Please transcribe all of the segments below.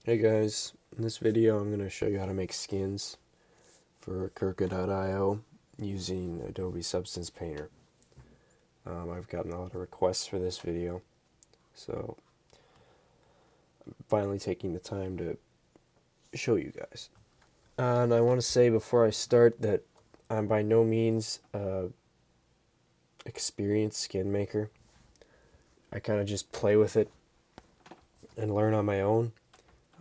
Hey guys, in this video I'm going to show you how to make skins for Kirka.io using Adobe Substance Painter. I've gotten a lot of requests for this video, so I'm finally taking the time to show you guys. And I want to say before I start that I'm by no means an experienced skin maker. I kind of just play with it and learn on my own.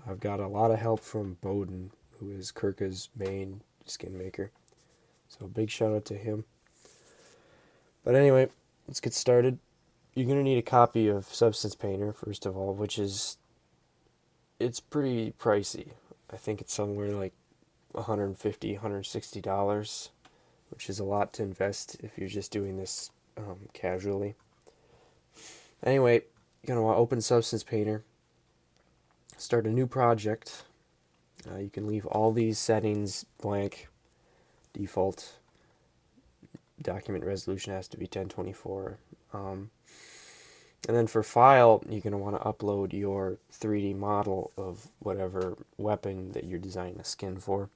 I've got a lot of help from Bowden, who is Kirka's main skin maker. So big shout out to him. But anyway, let's get started. You're going to need a copy of Substance Painter, first of all, it's pretty pricey. I think it's somewhere like $150, $160, which is a lot to invest if you're just doing this casually. Anyway, you're going to want to open Substance Painter, start a new project. You can leave all these settings blank, default. Document resolution has to be 1024. And then for file, you're going to want to upload your 3D model of whatever weapon that you're designing a skin for.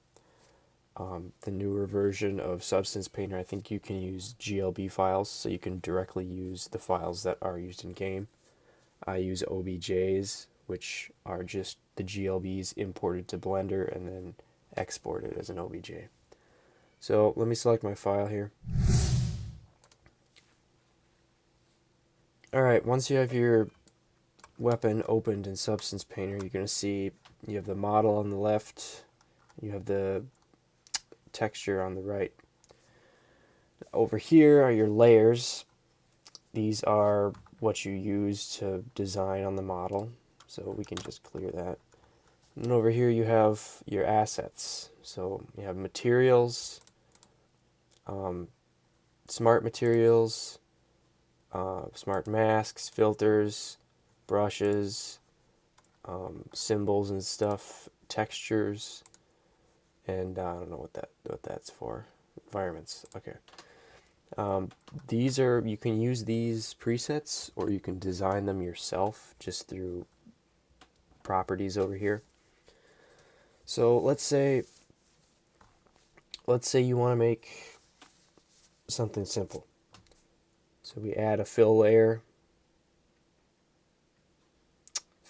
The newer version of Substance Painter, I think you can use GLB files, so you can directly use the files that are used in game. I use OBJs, which are just the GLBs imported to Blender and then exported as an OBJ. So let me select my file here. Alright, once you have your weapon opened in Substance Painter, you're going to see you have the model on the left, you have the texture on the right. Over here are your layers. These are what you use to design on the model, so we can just clear that. And over here you have your assets. So you have materials, smart materials, smart masks, filters, brushes, symbols and stuff, textures, and I don't know what that's for. Environments. Okay. You can use these presets, or you can design them yourself just through properties over here. So let's say you want to make something simple. So we add a fill layer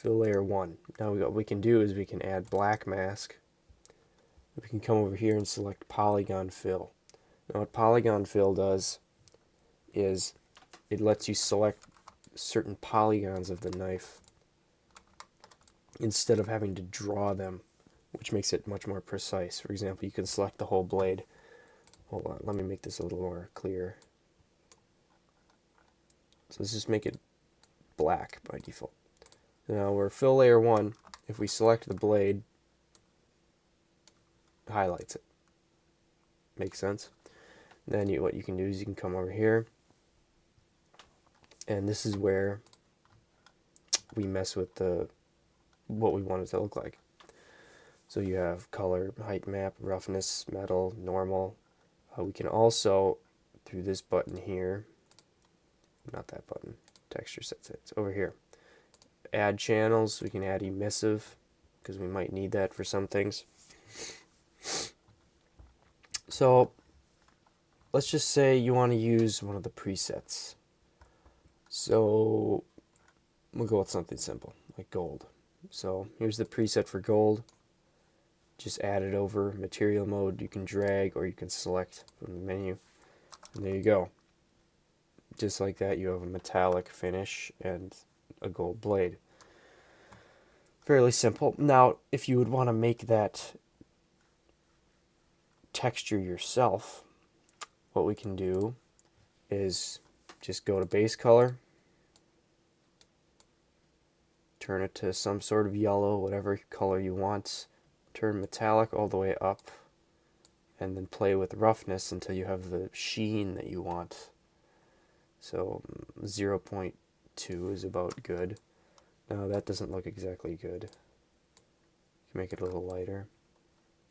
1. Now what we can do is we can add black mask. We can come over here and select polygon fill. Now what polygon fill does is it lets you select certain polygons of the knife instead of having to draw them, which makes it much more precise. For example, you can select the whole blade. Hold on, let me make this a little more clear. So let's just make it black by default. Now we're fill layer 1. If we select the blade, it highlights it. Makes sense? Then what you can do is you can come over here, and this is where we mess with what we want it to look like. So you have color, height map, roughness, metal, normal. We can also, through this button here, not that button, texture sets it, it's over here. Add channels, we can add emissive, because we might need that for some things. So let's just say you want to use one of the presets. So we'll go with something simple, like gold. So here's the preset for gold. Just add it over material mode. You can drag or you can select from the menu. And there you go. Just like that, you have a metallic finish and a gold blade. Fairly simple. Now, if you would want to make that texture yourself, what we can do is just go to base color, turn it to some sort of yellow, whatever color you want, turn metallic all the way up, and then play with roughness until you have the sheen that you want. So 0.2 is about good. Now that doesn't look exactly good. You can make it a little lighter.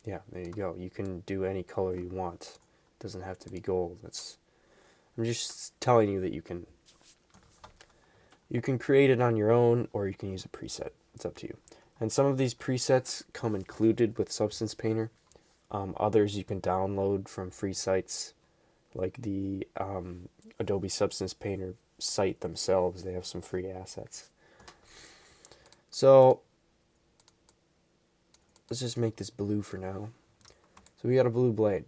Yeah, there you go. You can do any color you want. It doesn't have to be gold. I'm just telling you that you can create it on your own, or you can use a preset. It's up to you. And some of these presets come included with Substance Painter. Others you can download from free sites, like the Adobe Substance Painter site themselves. They have some free assets. So let's just make this blue for now. So we got a blue blade.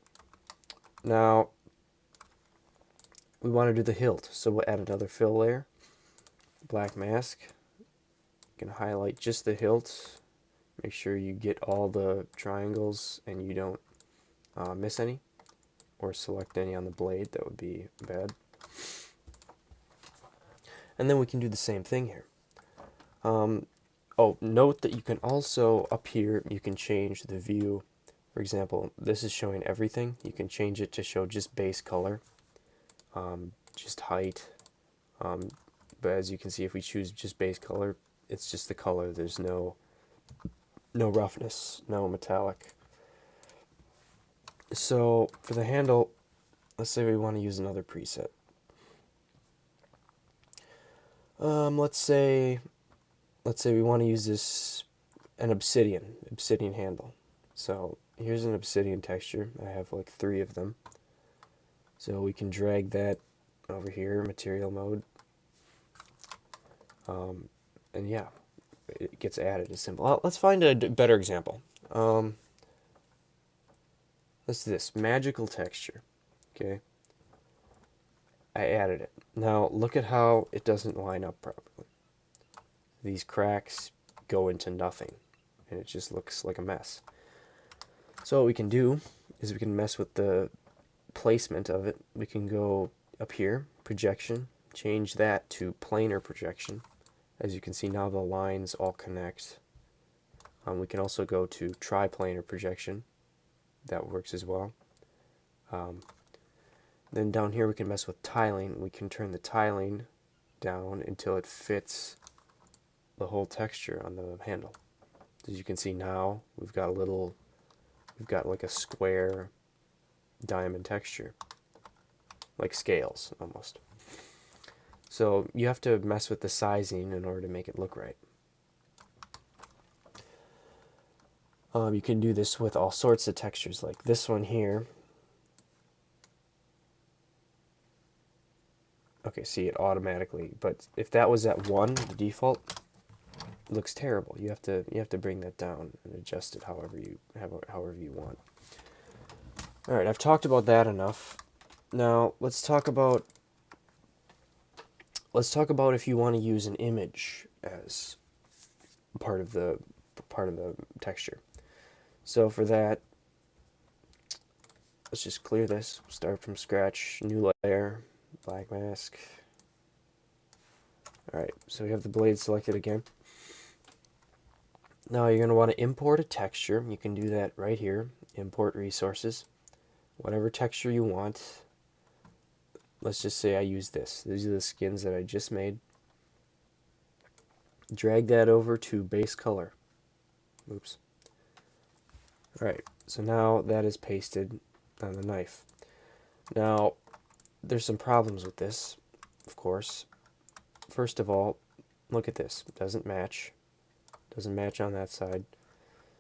Now we want to do the hilt, so we'll add another fill layer. Black mask. You can highlight just the hilt. Make sure you get all the triangles and you don't miss any, or select any on the blade. That would be bad. And then we can do the same thing here. Oh, note that you can also, up here, you can change the view. For example, this is showing everything. You can change it to show just base color, just height. But as you can see, if we choose just base color, it's just the color. There's no roughness, no metallic. So for the handle, let's say we want to use another preset. Let's say we want to use this an obsidian handle. So here's an obsidian texture. I have like 3 of them. So we can drag that over here, material mode. And yeah, it gets added as simple. Let's find a better example. Let's do this magical texture. Okay. I added it. Now look at how it doesn't line up properly. These cracks go into nothing, and it just looks like a mess. So what we can do is we can mess with the placement of it. We can go up here, projection, change that to planar projection. As you can see now, the lines all connect. We can also go to triplanar projection. That works as well. Then down here we can mess with tiling. We can turn the tiling down until it fits the whole texture on the handle. As you can see now, we've got like a square diamond texture, like scales almost. So you have to mess with the sizing in order to make it look right. You can do this with all sorts of textures, like this one here. Okay, see it automatically, but if that was at 1, the default, it looks terrible. You have to bring that down and adjust it however you want. All right, I've talked about that enough. Now let's talk about if you want to use an image as part of the texture. So for that, let's just clear this. Start from scratch. New layer. Black mask. Alright, so we have the blade selected again. Now you're going to want to import a texture. You can do that right here. Import resources. Whatever texture you want. Let's just say I use this. These are the skins that I just made. Drag that over to base color. Oops. Alright, so now that is pasted on the knife. Now, there's some problems with this, of course. First of all, look at this. It doesn't match. Doesn't match on that side.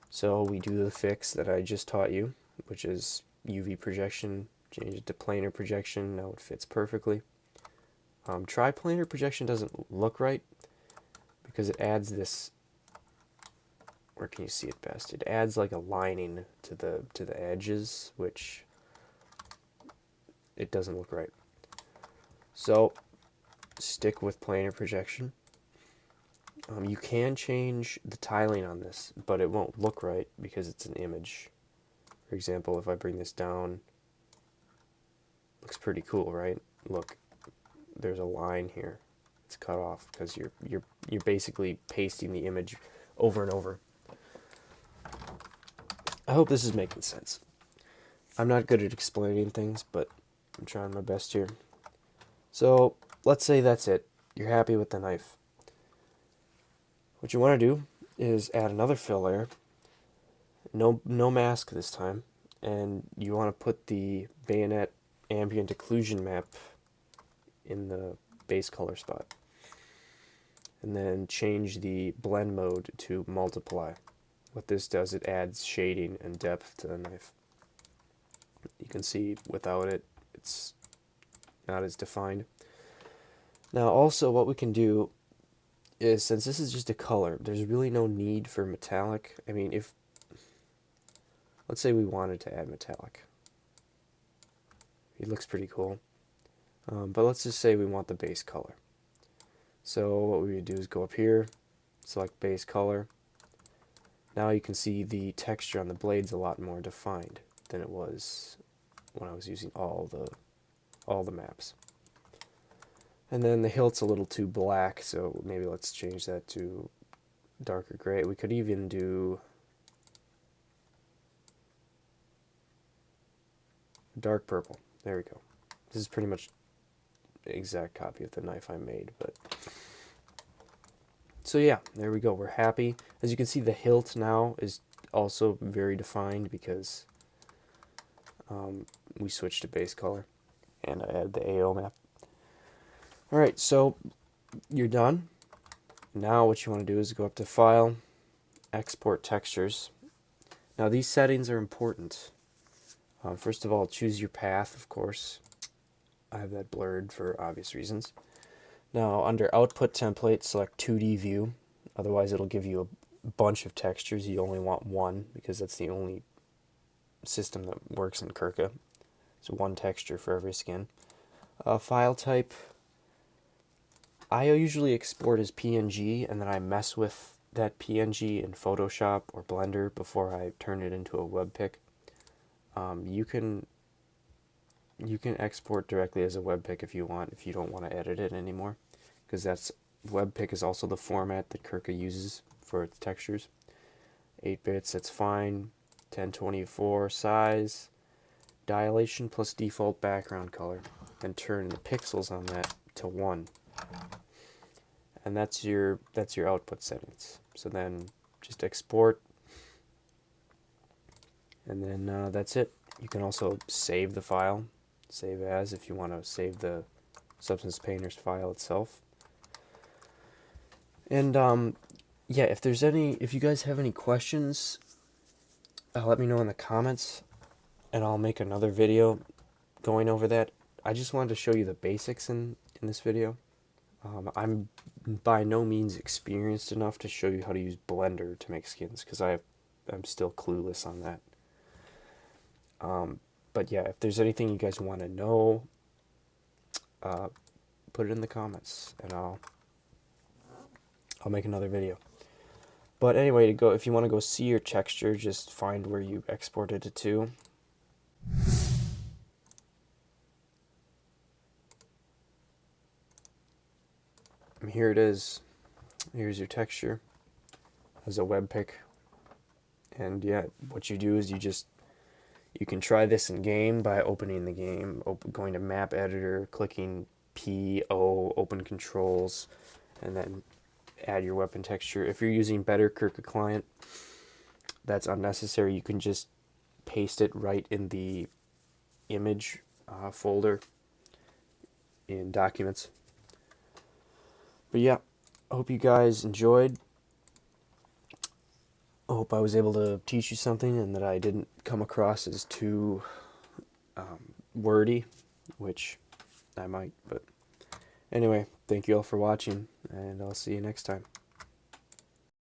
So we do the fix that I just taught you, which is UV projection. Change it to planar projection. Now it fits perfectly. Triplanar projection doesn't look right because it adds this. Where can you see it best? It adds like a lining to the edges, which it doesn't look right. So stick with planar projection. You can change the tiling on this, but it won't look right because it's an image. For example, if I bring this down, looks pretty cool, right? Look, there's a line here. It's cut off because you're basically pasting the image over and over. I hope this is making sense. I'm not good at explaining things, but I'm trying my best here. So let's say that's it. You're happy with the knife. What you want to do is add another fill layer. No mask this time. And you want to put the bayonet ambient occlusion map in the base color spot. and then change the blend mode to multiply. What this does, it adds shading and depth to the knife. You can see without it, it's not as defined. Now also what we can do is, since this is just a color, there's really no need for metallic. I mean, if, let's say we wanted to add metallic. It looks pretty cool. But let's just say we want the base color. So what we would do is go up here, select base color. Now you can see the texture on the blade's a lot more defined than it was when I was using all the maps. And then the hilt's a little too black, so maybe let's change that to darker gray. We could even do dark purple. There we go. This is pretty much the exact copy of the knife I made, but so yeah, there we go. We're happy. As you can see, the hilt now is also very defined because we switched to base color, and I added the AO map. Alright, so you're done. Now what you want to do is go up to File, Export Textures. Now these settings are important. First of all, choose your path, of course. I have that blurred for obvious reasons. Now under Output Template, select 2D View. Otherwise it'll give you a bunch of textures. You only want one because that's the only system that works in Kirka. So one texture for every skin. File type, I usually export as PNG, and then I mess with that PNG in Photoshop or Blender before I turn it into a webpic. You can export directly as a webpic if you want, if you don't want to edit it anymore, because that's webpic is also the format that Kirka uses for its textures. 8 bits, that's fine. 1024 size, dilation plus default background color, and turn the pixels on that to 1. And that's your output settings. So then just export, and then that's it. You can also save the file, save as, if you want to save the Substance Painters file itself. And yeah, if you guys have any questions, let me know in the comments, and I'll make another video going over that. I just wanted to show you the basics in this video. I'm by no means experienced enough to show you how to use Blender to make skins, because I'm still clueless on that. But yeah, if there's anything you guys want to know, put it in the comments, and I'll make another video. But anyway, if you want to go see your texture, just find where you exported it to. And here it is. Here's your texture as a webpic. And yeah, what you do is you can try this in game by opening the game, going to map editor, clicking PO, open controls, and then add your weapon texture. If you're using better Kirka client, that's unnecessary. You can just paste it right in the image folder in documents. But yeah, I hope you guys enjoyed. I hope I was able to teach you something and that I didn't come across as too wordy, which I might. But anyway, thank you all for watching, and I'll see you next time.